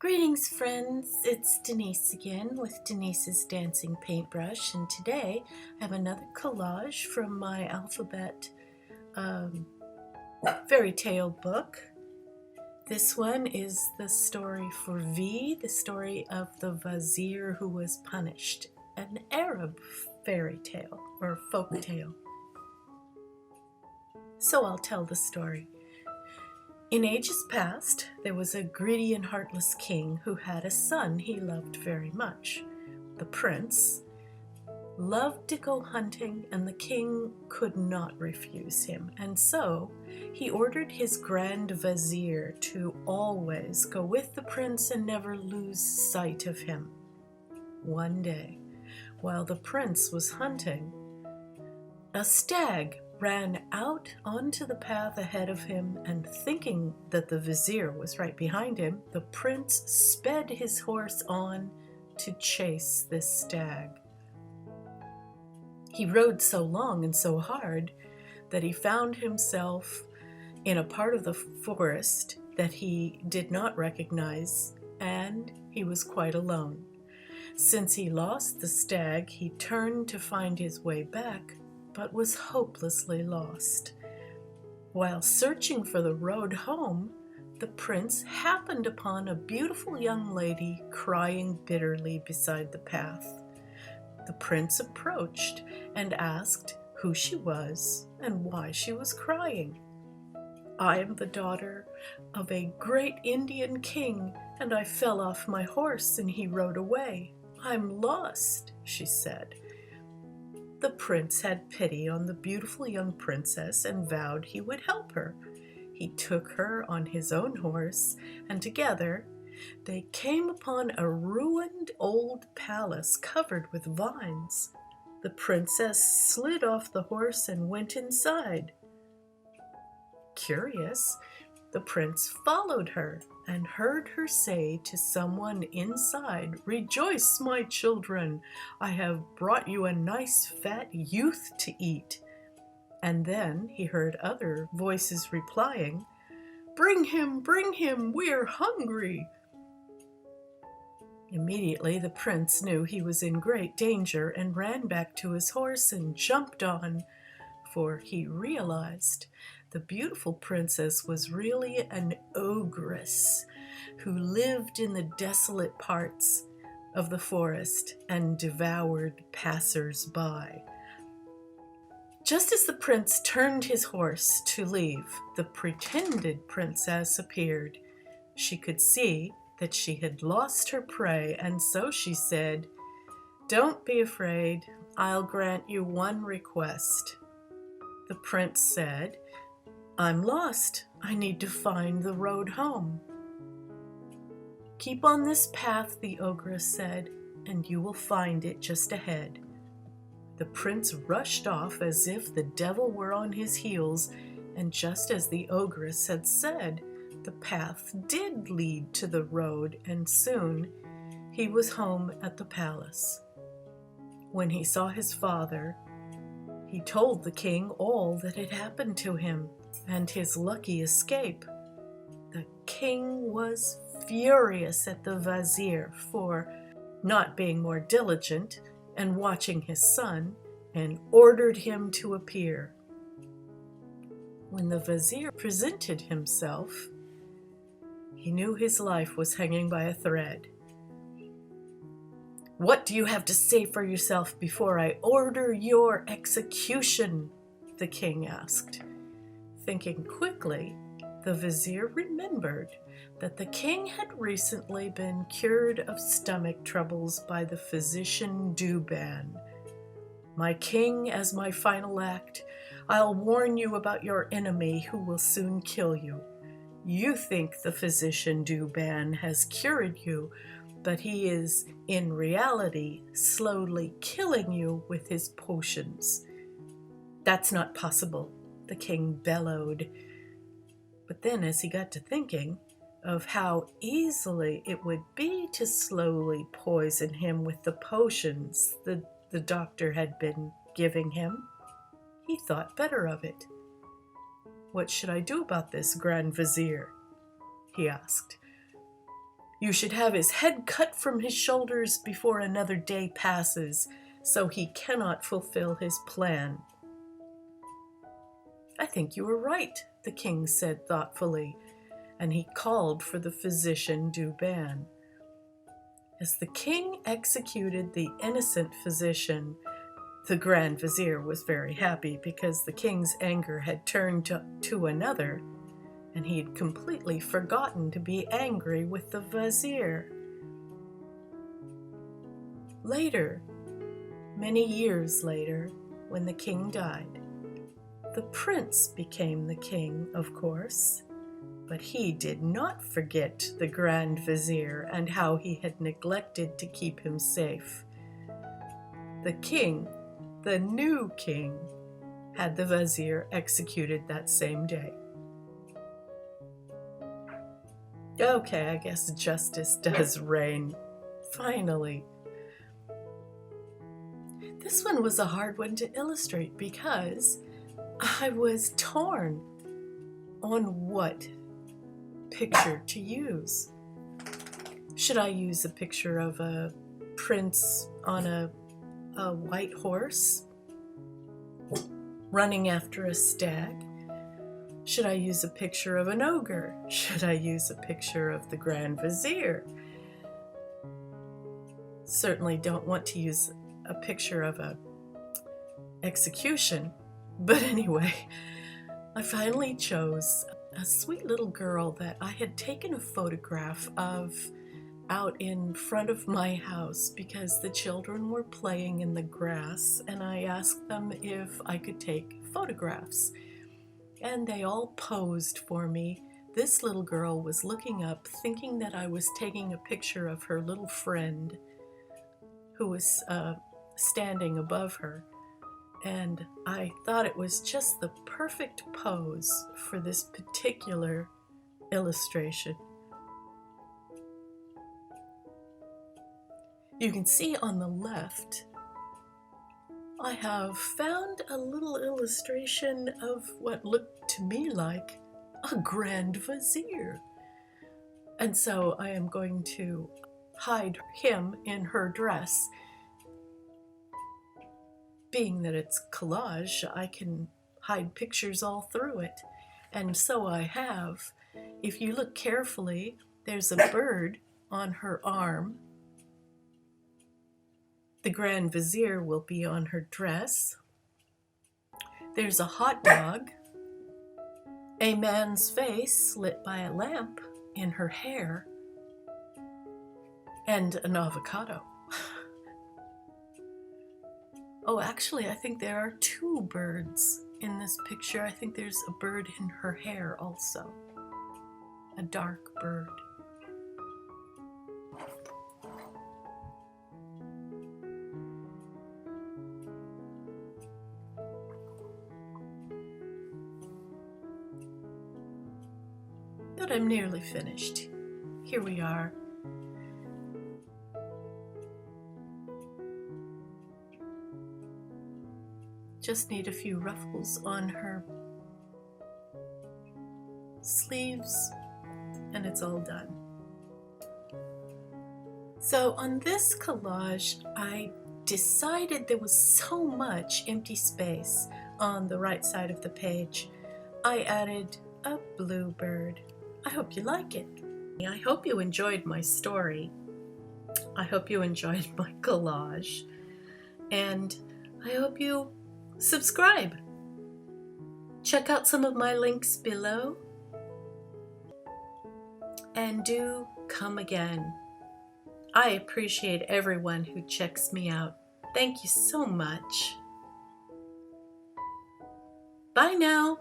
Greetings, friends. It's Denise again with Denise's Dancing Paintbrush, and today I have another collage from my alphabet fairy tale book. This one is the story for V, the story of the Vizir Who Was Punished, an Arab fairy tale or folk tale. So I'll tell the story. In ages past, there was a greedy and heartless king who had a son he loved very much. The prince loved to go hunting, and the king could not refuse him, and so he ordered his grand vizier to always go with the prince and never lose sight of him. One day, while the prince was hunting, a stag ran out onto the path ahead of him, and thinking that the vizier was right behind him, the prince sped his horse on to chase this stag. He rode so long and so hard that he found himself in a part of the forest that he did not recognize, and he was quite alone. Since he lost the stag, he turned to find his way back, but was hopelessly lost. While searching for the road home, the prince happened upon a beautiful young lady crying bitterly beside the path. The prince approached and asked who she was and why she was crying. "I am the daughter of a great Indian king, and I fell off my horse and he rode away. I'm lost," she said. The prince had pity on the beautiful young princess and vowed he would help her. He took her on his own horse, and together they came upon a ruined old palace covered with vines. The princess slid off the horse and went inside. Curious, the prince followed her and heard her say to someone inside, "Rejoice, my children! I have brought you a nice fat youth to eat." And then he heard other voices replying, bring him, we're hungry." Immediately the prince knew he was in great danger and ran back to his horse and jumped on, for he realized the beautiful princess was really an ogress who lived in the desolate parts of the forest and devoured passers-by. Just as the prince turned his horse to leave, the pretended princess appeared. She could see that she had lost her prey, and so she said, "Don't be afraid, I'll grant you one request." The prince said, "I'm lost. I need to find the road home." "Keep on this path," the ogress said, "and you will find it just ahead." The prince rushed off as if the devil were on his heels, and just as the ogress had said, the path did lead to the road, and soon he was home at the palace. When he saw his father, he told the king all that had happened to him and his lucky escape. The king was furious at the vizier for not being more diligent and watching his son, and ordered him to appear. When the vizier presented himself, he knew his life was hanging by a thread. "What do you have to say for yourself before I order your execution?" the king asked. Thinking quickly, the vizier remembered that the king had recently been cured of stomach troubles by the physician Douban. "My king, as my final act, I'll warn you about your enemy who will soon kill you. You think the physician Douban has cured you, but he is, in reality, slowly killing you with his potions." "That's not possible," the king bellowed. But then, as he got to thinking of how easily it would be to slowly poison him with the potions the doctor had been giving him, he thought better of it. "What should I do about this, Grand Vizier?" he asked. You should have his head cut from his shoulders before another day passes, so he cannot fulfill his plan." "I think you are right," the king said thoughtfully, and he called for the physician Douban. As the king executed the innocent physician, the Grand Vizier was very happy because the king's anger had turned to another, and he had completely forgotten to be angry with the Vizier. Later, many years later, when the king died, the prince became the king, of course, but he did not forget the Grand Vizier and how he had neglected to keep him safe. The king, the new king, had the Vizier executed that same day. Okay, I guess justice does reign. Finally. This one was a hard one to illustrate because I was torn on what picture to use. Should I use a picture of a prince on a white horse running after a stag? Should I use a picture of an ogre? Should I use a picture of the Grand Vizier? Certainly don't want to use a picture of a execution, but anyway, I finally chose a sweet little girl that I had taken a photograph of out in front of my house because the children were playing in the grass, and I asked them if I could take photographs. And they all posed for me. This little girl was looking up, thinking that I was taking a picture of her little friend who was standing above her. And I thought it was just the perfect pose for this particular illustration. You can see on the left, I have found a little illustration of what looked to me like a Grand Vizier. And so I am going to hide him in her dress. Being that it's collage, I can hide pictures all through it. And so I have. If you look carefully, there's a bird on her arm. The Grand Vizier will be on her dress. There's a hot dog, a man's face lit by a lamp in her hair, and an avocado. Oh, actually, I think there are two birds in this picture. I think there's a bird in her hair also, a dark bird. But I'm nearly finished. Here we are. Just need a few ruffles on her sleeves, and it's all done. So on this collage, I decided there was so much empty space on the right side of the page. I added a bluebird. I hope you like it. I hope you enjoyed my story. I hope you enjoyed my collage. And I hope you subscribe. Check out some of my links below. And do come again. I appreciate everyone who checks me out. Thank you so much. Bye now.